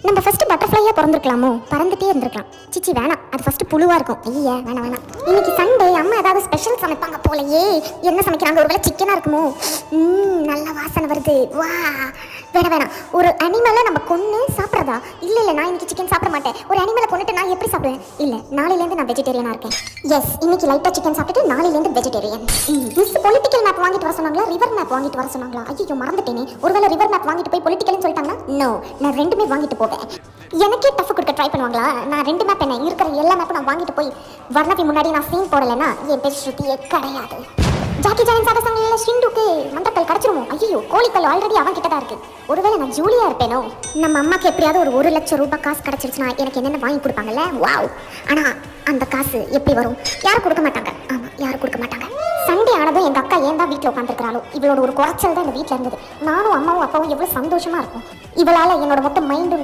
நம்ம ஃபர்ஸ்ட் பட்டர்ஃப்ளையா பிறந்திருக்கலாமோ, பறந்துட்டே இருந்திருக்கலாம். சிச்சி வேணாம், அது ஃபர்ஸ்ட் புழுவா இருக்கும். ஐயா வேணாம் வேணாம். இன்னைக்கு சண்டே, அம்மா ஏதாவது ஸ்பெஷல் சமைப்பாங்க போலயே. என்ன சமைக்கிறாங்க? ஒருவேளை சிக்கனா இருக்குமோ? நல்ல வாசனை வருது. வா வேணாம் வேணாம். ஒரு அனிமலை நம்ம கொன்று சாப்பிட்றதா? இல்லை இல்லை, நான் இன்னைக்கு சிக்கன் சாப்பிட மாட்டேன். ஒரு அனிமலை கொண்டுட்டு நான் எப்படி சாப்பிடுவேன்? இல்லை, நாளையிலேருந்து நான் வெஜிடேரியனாக இருக்கேன். எஸ், இன்னைக்கு லைட்டாக சிக்கன் சாப்பிட்டுட்டு நாளையிலேருந்து வெஜிடேரியன். மிஸ் பொலிட்டிக்கல் மேப் வாங்கிட்டு வர சொன்னாங்களா, ரிவர் மேப் வாங்கிட்டு வர சொன்னாங்களா? ஐயோ மறந்துட்டேனே. ஒருவேளை ரிவர் மேப் வாங்கிட்டு போய் பொலிட்டிக்கல்னு சொல்லிட்டாங்கன்னா நோ, நான் ரெண்டுமே வாங்கிட்டு போவேன். எனக்கே டஃப் கொடுக்க ட்ரை பண்ணுவாங்களா? நான் ரெண்டு மேப் என்ன இருக்கிற எல்லா மேப்பும் நான் வாங்கிட்டு போய் வர்ணவி முன்னாடி நான் சீன் போடலைன்னா என் பேர் ஸ்ருதியே கிடையாது. ஜாக்கி ஜாயின் சாகசங்களில் ஷிண்டுக்கு மண்டக்கல் கிடச்சிருமோ? ஐயோ, கோழிக்கல் ஆல்ரெடி அவன் கிட்ட தான் இருக்கு. ஒருவேளை நான் ஜூலியா இருப்பேனோ? நம்ம அம்மாக்கு எப்படியாவது ஒரு 1,00,000 ரூபாய் காசு கிடச்சிருச்சுன்னா எனக்கு என்னென்ன வாங்கி கொடுப்பாங்கல்ல. வாவ். ஆனால் அந்த காசு எப்படி வரும்? யாரும் கொடுக்க மாட்டாங்க. ஆமாம், யாரும் கொடுக்க மாட்டாங்க. சண்டே ஆனதும் எங்கள் அக்கா ஏன் தான் வீட்டில் உட்காந்துருக்கிறாளோ, இவளோட ஒரு குறைச்சல் தான் இந்த வீட்டில் இருந்தது. நானும் அம்மாவும் அப்பாவும் எவ்வளோ சந்தோஷமா இருக்கும். இவளால் என்னோட மொத்த மைண்டும்